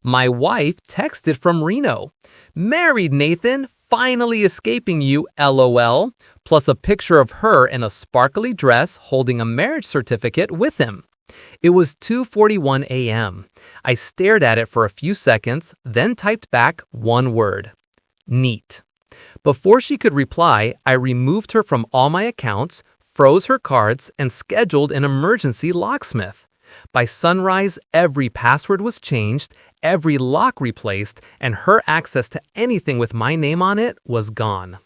My wife texted from Reno. Married, Nathan, finally escaping you, LOL, plus a picture of her in a sparkly dress holding a marriage certificate with him. It was 2:41 a.m. I stared at it for a few seconds, then typed back one word. Neat. Before she could reply, I removed her from all my accounts, froze her cards, and scheduled an emergency locksmith. By sunrise, every password was changed, every lock replaced, and her access to anything with my name on it was gone.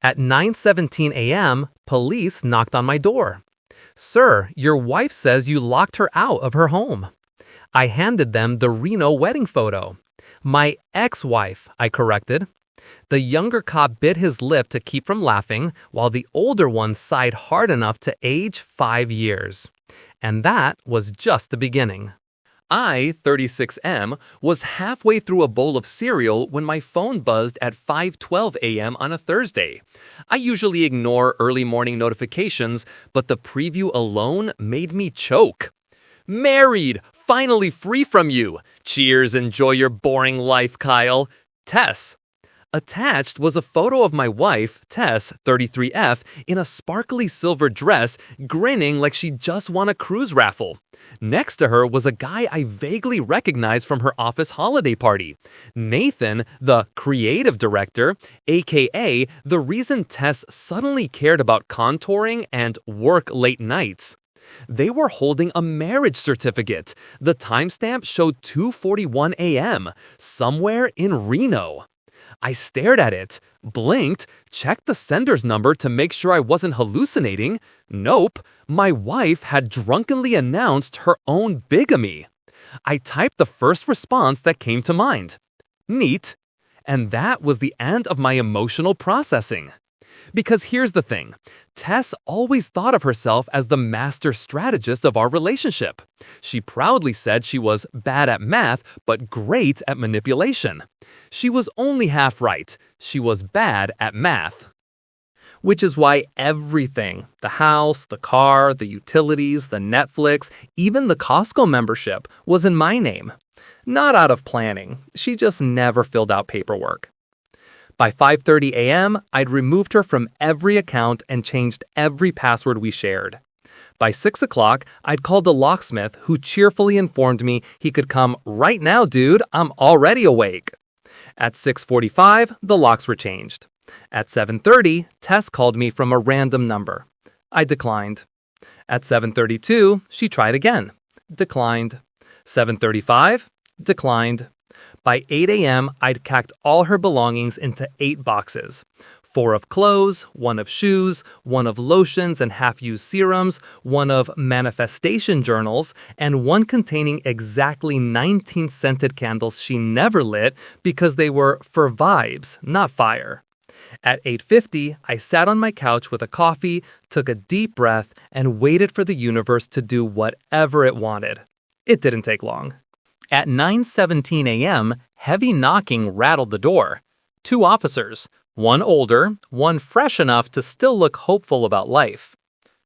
At 9:17 a.m., police knocked on my door. Sir, your wife says you locked her out of her home. I handed them the Reno wedding photo. My ex-wife, I corrected. The younger cop bit his lip to keep from laughing, while the older one sighed hard enough to age 5 years. And that was just the beginning. I, 36M, was halfway through a bowl of cereal when my phone buzzed at 5:12 a.m. on a Thursday. I usually ignore early morning notifications, but the preview alone made me choke. Married! Finally free from you! Cheers, enjoy your boring life, Kyle. Tess. Attached was a photo of my wife, Tess, 33F, in a sparkly silver dress, grinning like she just won a cruise raffle. Next to her was a guy I vaguely recognized from her office holiday party. Nathan, the creative director, aka the reason Tess suddenly cared about contouring and work late nights. They were holding a marriage certificate. The timestamp showed 2:41 a.m., somewhere in Reno. I stared at it, blinked, checked the sender's number to make sure I wasn't hallucinating. Nope, my wife had drunkenly announced her own bigamy. I typed the first response that came to mind. Neat. And that was the end of my emotional processing. Because here's the thing, Tess always thought of herself as the master strategist of our relationship. She proudly said she was bad at math, but great at manipulation. She was only half right. She was bad at math. Which is why everything, the house, the car, the utilities, the Netflix, even the Costco membership, was in my name. Not out of planning. She just never filled out paperwork. By 5:30 a.m., I'd removed her from every account and changed every password we shared. By 6 o'clock, I'd called a locksmith who cheerfully informed me he could come right now, dude, I'm already awake. At 6:45, the locks were changed. At 7:30, Tess called me from a random number. I declined. At 7:32, she tried again. Declined. 7:35, declined. By 8 a.m., I'd packed all her belongings into 8 boxes. 4 of clothes, 1 of shoes, 1 of lotions and half-used serums, 1 of manifestation journals, and 1 containing exactly 19 scented candles she never lit because they were for vibes, not fire. At 8:50, I sat on my couch with a coffee, took a deep breath, and waited for the universe to do whatever it wanted. It didn't take long. At 9:17 a.m., heavy knocking rattled the door. 2 officers, 1 older, 1 fresh enough to still look hopeful about life.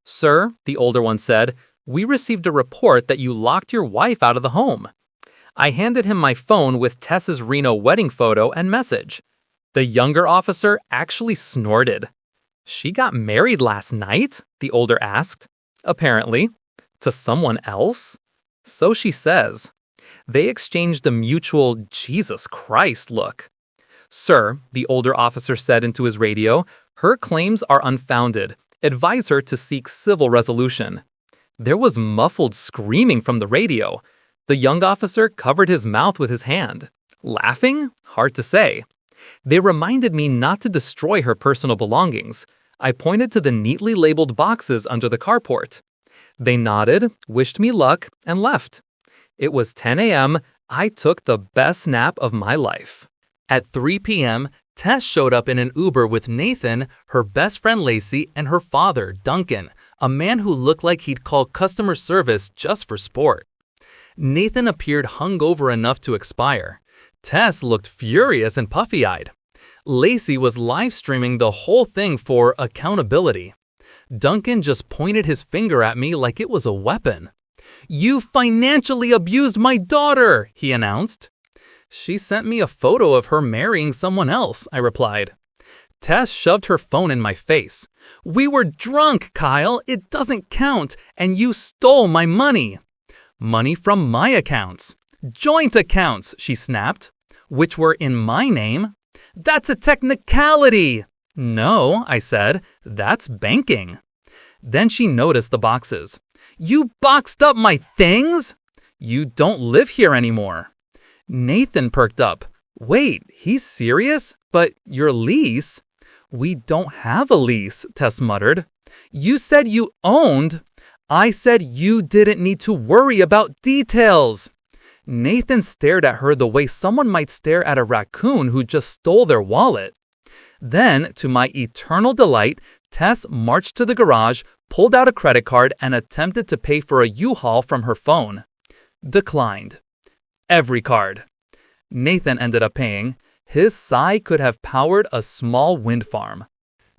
Sir, the older one said, we received a report that you locked your wife out of the home. I handed him my phone with Tess's Reno wedding photo and message. The younger officer actually snorted. She got married last night? The older asked. Apparently. To someone else? So she says. They exchanged a mutual Jesus Christ look. Sir, the older officer said into his radio, her claims are unfounded. Advise her to seek civil resolution. There was muffled screaming from the radio. The young officer covered his mouth with his hand. Laughing? Hard to say. They reminded me not to destroy her personal belongings. I pointed to the neatly labeled boxes under the carport. They nodded, wished me luck, and left. It was 10 a.m. I took the best nap of my life. At 3 p.m., Tess showed up in an Uber with Nathan, her best friend Lacey, and her father, Duncan, a man who looked like he'd call customer service just for sport. Nathan appeared hungover enough to expire. Tess looked furious and puffy-eyed. Lacey was live-streaming the whole thing for accountability. Duncan just pointed his finger at me like it was a weapon. You financially abused my daughter, he announced. She sent me a photo of her marrying someone else, I replied. Tess shoved her phone in my face. We were drunk, Kyle. It doesn't count. And you stole my money. Money from my accounts. Joint accounts, she snapped. Which were in my name. That's a technicality. No, I said. That's banking. Then she noticed the boxes. You boxed up my things? You don't live here anymore. Nathan perked up. Wait, he's serious? But your lease? We don't have a lease, Tess muttered. You said you owned. I said you didn't need to worry about details. Nathan stared at her the way someone might stare at a raccoon who just stole their wallet. Then, to my eternal delight, Tess marched to the garage, pulled out a credit card, and attempted to pay for a U-Haul from her phone. Declined. Every card. Nathan ended up paying. His sigh could have powered a small wind farm.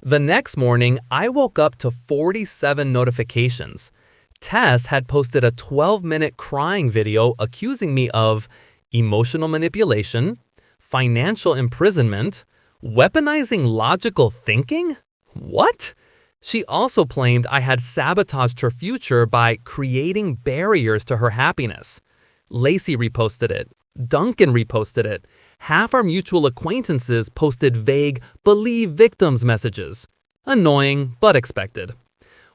The next morning, I woke up to 47 notifications. Tess had posted a 12-minute crying video accusing me of emotional manipulation, financial imprisonment, weaponizing logical thinking? What? She also claimed I had sabotaged her future by creating barriers to her happiness. Lacey reposted it. Duncan reposted it. Half our mutual acquaintances posted vague, believe victims messages. Annoying, but expected.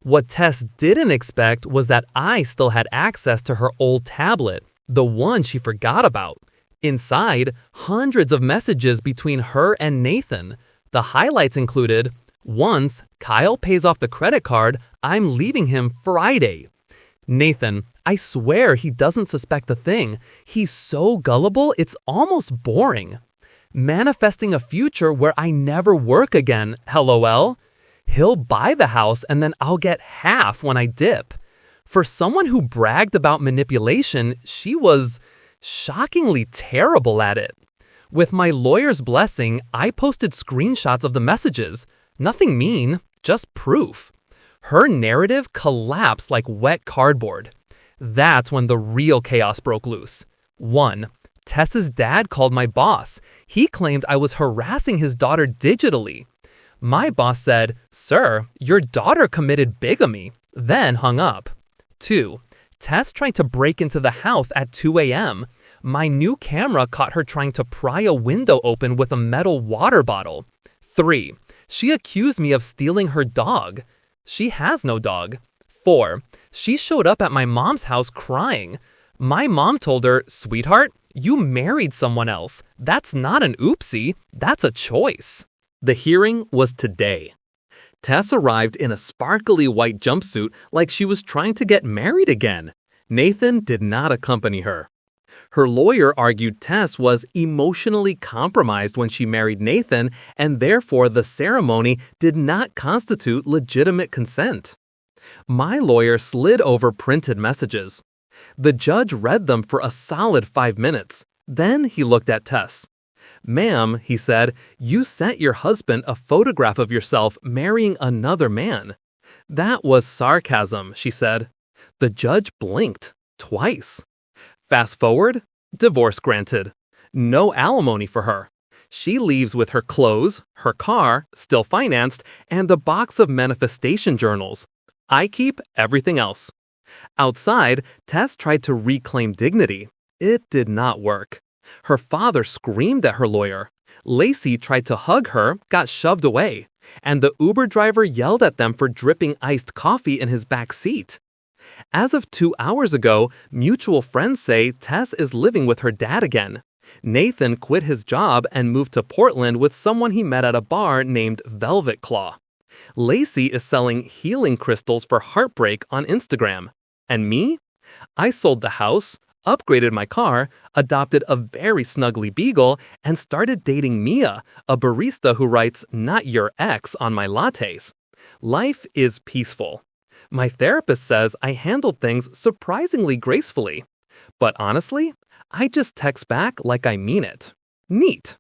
What Tess didn't expect was that I still had access to her old tablet, the one she forgot about. Inside, hundreds of messages between her and Nathan. The highlights included, once Kyle pays off the credit card, I'm leaving him Friday. Nathan, I swear he doesn't suspect a thing. He's so gullible, it's almost boring. Manifesting a future where I never work again, LOL. He'll buy the house and then I'll get half when I dip. For someone who bragged about manipulation, she was shockingly terrible at it. With my lawyer's blessing, I posted screenshots of the messages. Nothing mean, just proof. Her narrative collapsed like wet cardboard. That's when the real chaos broke loose. 1. Tess's dad called my boss. He claimed I was harassing his daughter digitally. My boss said, "Sir, your daughter committed bigamy," then hung up. 2. Tess tried to break into the house at 2 a.m. My new camera caught her trying to pry a window open with a metal water bottle. 3. She accused me of stealing her dog. She has no dog. 4. She showed up at my mom's house crying. My mom told her, "Sweetheart, you married someone else. That's not an oopsie, that's a choice." The hearing was today. Tess arrived in a sparkly white jumpsuit like she was trying to get married again. Nathan did not accompany her. Her lawyer argued Tess was emotionally compromised when she married Nathan, and therefore the ceremony did not constitute legitimate consent. My lawyer slid over printed messages. The judge read them for a solid 5 minutes. Then he looked at Tess. "Ma'am," he said, "you sent your husband a photograph of yourself marrying another man." "That was sarcasm," she said. The judge blinked twice. Fast forward, divorce granted. No alimony for her. She leaves with her clothes, her car, still financed, and a box of manifestation journals. I keep everything else. Outside, Tess tried to reclaim dignity. It did not work. Her father screamed at her lawyer. Lacey tried to hug her, got shoved away, and the Uber driver yelled at them for dripping iced coffee in his back seat. As of 2 hours ago, mutual friends say Tess is living with her dad again. Nathan quit his job and moved to Portland with someone he met at a bar named Velvet Claw. Lacey is selling healing crystals for heartbreak on Instagram. And me? I sold the house, upgraded my car, adopted a very snuggly beagle, and started dating Mia, a barista who writes "not your ex" on my lattes. Life is peaceful. My therapist says I handled things surprisingly gracefully. But honestly, I just text back like I mean it. Neat.